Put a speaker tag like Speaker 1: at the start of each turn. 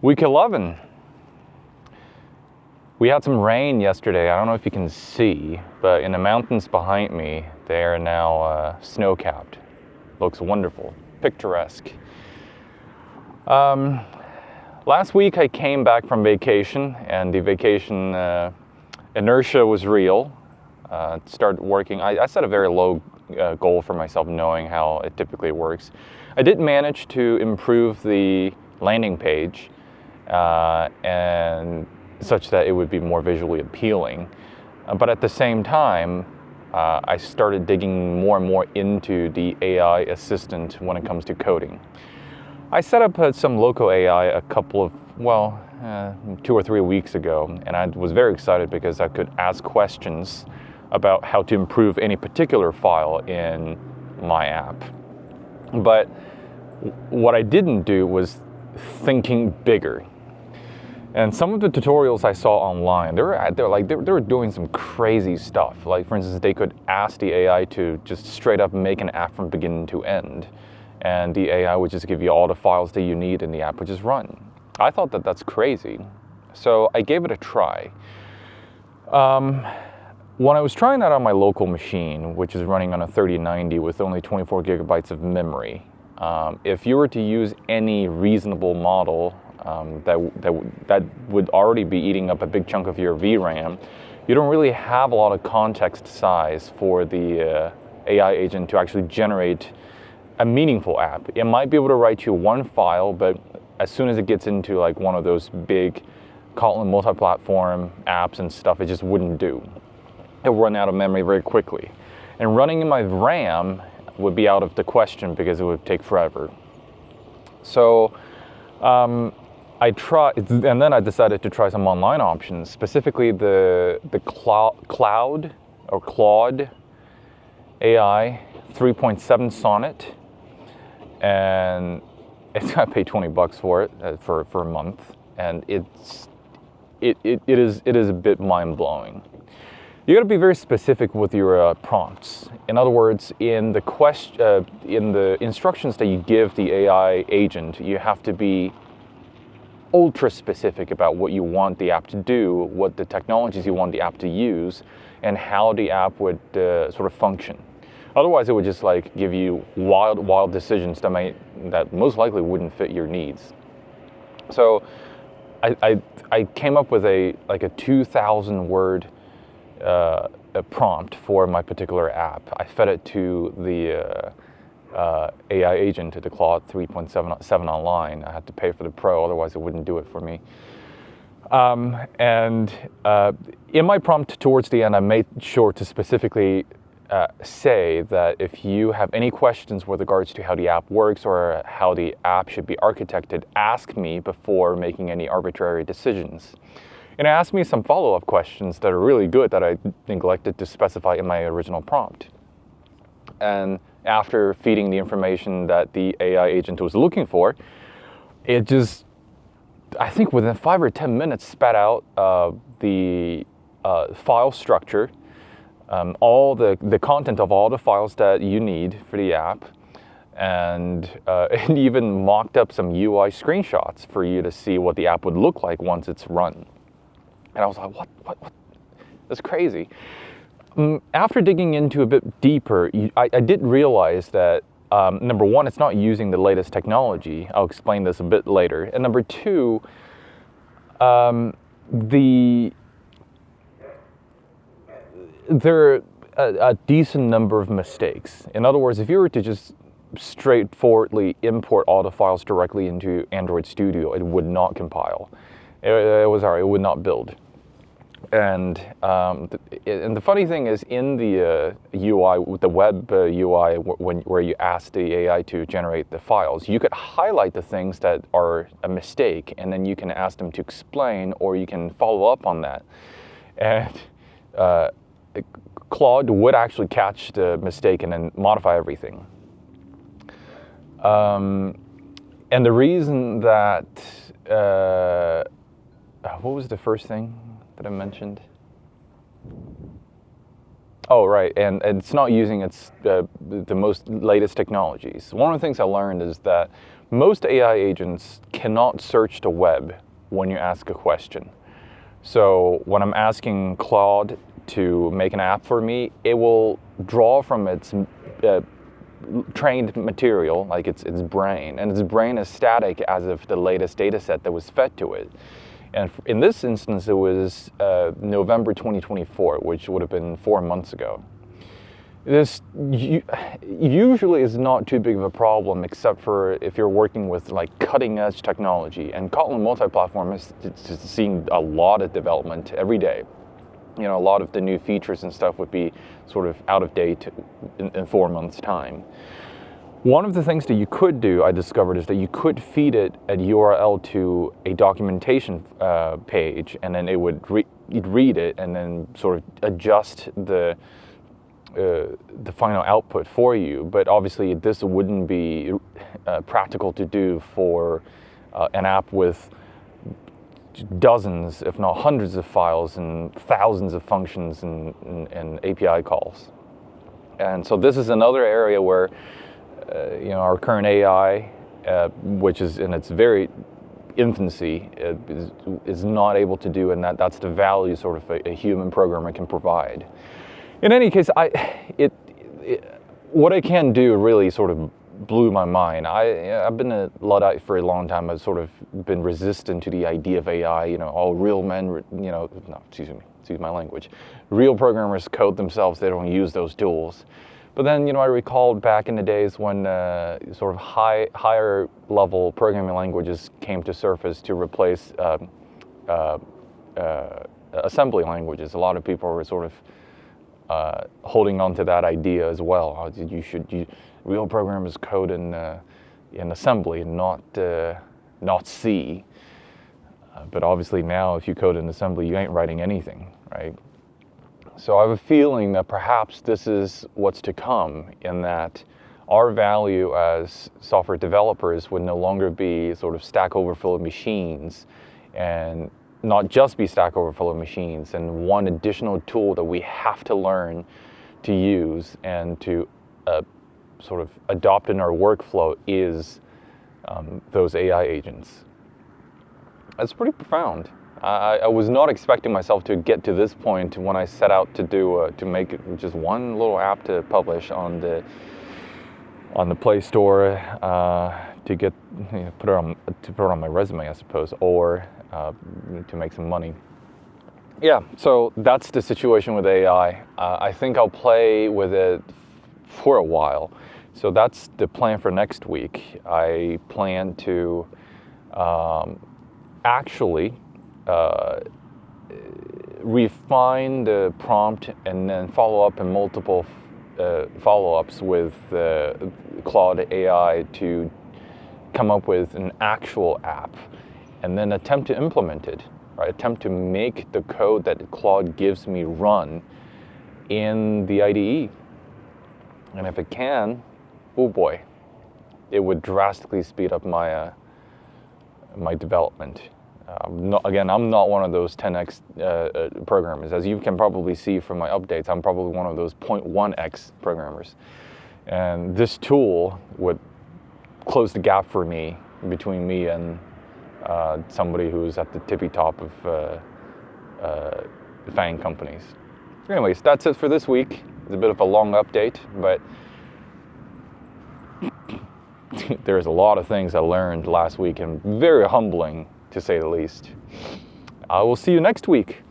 Speaker 1: Week 11. We had some rain yesterday. I don't know if you can see, but in the mountains behind me, they are now snow-capped. Looks wonderful, picturesque. Last week I came back from vacation, and the vacation inertia was real. Started working. I set a very low goal for myself, knowing how it typically works. I did manage to improve the landing page, and such that it would be more visually appealing. But at the same time, I started digging more and more into the AI assistant when it comes to coding. I set up some local AI a couple of, 2 or 3 weeks ago, and I was very excited because I could ask questions about how to improve any particular file in my app. But what I didn't do was thinking bigger. And some of the tutorials I saw online, they were doing some crazy stuff. Like, for instance, they could ask the AI to just straight up make an app from beginning to end, and the AI would just give you all the files that you need, and the app would just run. I thought that that's crazy, so I gave it a try. When I was trying that on my local machine, which is running on a 3090 with only 24 gigabytes of memory, if you were to use any reasonable model that would already be eating up a big chunk of your VRAM, you don't really have a lot of context size for the AI agent to actually generate a meaningful app. It might be able to write you one file, but as soon as it gets into like one of those big Kotlin multi-platform apps and stuff, it just wouldn't do. It would run out of memory very quickly. And running in my RAM would be out of the question because it would take forever. So I tried, and then I decided to try some online options, specifically the Claude AI 3.7 Sonnet, and I paid $20 for it for a month, and it is a bit mind blowing. You got to be very specific with your prompts. In other words, in the instructions that you give the AI agent, you have to be ultra specific about what you want the app to do, what the technologies you want the app to use, and how the app would sort of function. Otherwise, it would just like give you wild decisions that most likely wouldn't fit your needs. So I came up with a 2,000 word prompt for my particular app. I fed it to the AI agent, to the Claude 3.7 online. I had to pay for the Pro, otherwise it wouldn't do it for me. And in my prompt towards the end, I made sure to specifically say that if you have any questions with regards to how the app works or how the app should be architected, ask me before making any arbitrary decisions. And it asked me some follow-up questions that are really good that I neglected to specify in my original prompt. And after feeding the information that the AI agent was looking for, it just, I think within 5 or 10 minutes, spat out the file structure, all the content of all the files that you need for the app, and it even mocked up some UI screenshots for you to see what the app would look like once it's run. And I was like, what? That's crazy. After digging into a bit deeper, I did realize that, number one, it's not using the latest technology. I'll explain this a bit later. And number two, there are a decent number of mistakes. In other words, if you were to just straightforwardly import all the files directly into Android Studio, it would not compile. It would not build. And the funny thing is, in the UI, the web UI, where you ask the AI to generate the files, you could highlight the things that are a mistake, and then you can ask them to explain, or you can follow up on that. And Claude would actually catch the mistake and then modify everything. And the reason that, what was the first thing that I mentioned? Oh, right, and it's not using the most latest technologies. One of the things I learned is that most AI agents cannot search the web when you ask a question. So when I'm asking Claude to make an app for me, it will draw from its trained material, like its brain, and its brain is static as of the latest data set that was fed to it. And in this instance, it was November 2024, which would have been 4 months ago. This usually is not too big of a problem, except for if you're working with like cutting edge technology. And Kotlin multi-platform is seeing a lot of development every day. You know, a lot of the new features and stuff would be sort of out of date in 4 months' time. One of the things that you could do, I discovered, is that you could feed it a URL to a documentation page, and then it would you'd read it and then sort of adjust the final output for you. But obviously this wouldn't be practical to do for an app with dozens, if not hundreds of files and thousands of functions and API calls. And so this is another area where you know, our current AI, which is in its very infancy, is not able to do, and that's the value sort of a human programmer can provide. In any case, what I can do really sort of blew my mind. I've been a Luddite for a long time. I've sort of been resistant to the idea of AI. You know, all real men, you know, no, excuse my language. Real programmers code themselves. They don't use those tools. But then, you know, I recalled back in the days when sort of higher level programming languages came to surface to replace assembly languages. A lot of people were sort of holding on to that idea as well. Real programmers code in assembly and not C. But obviously now, if you code in assembly, you ain't writing anything, right? So I have a feeling that perhaps this is what's to come, in that our value as software developers would no longer be sort of Stack Overflow machines, and not just be Stack Overflow machines, and one additional tool that we have to learn to use and to sort of adopt in our workflow is those AI agents. That's pretty profound. I was not expecting myself to get to this point when I set out to make just one little app to publish on the Play Store to get put it on my resume, I suppose, or to make some money. Yeah, so that's the situation with AI. I think I'll play with it for a while. So that's the plan for next week. I plan to actually refine the prompt and then follow up in multiple follow-ups with Claude AI to come up with an actual app, and then attempt to implement it, right? Attempt to make the code that Claude gives me run in the IDE. And if it can, oh boy, it would drastically speed up my my development. I'm not one of those 10x programmers. As you can probably see from my updates, I'm probably one of those 0.1x programmers. And this tool would close the gap for me, between me and somebody who's at the tippy top of FANG companies. Anyways, that's it for this week. It's a bit of a long update, but there's a lot of things I learned last week, and very humbling, to say the least. I will see you next week.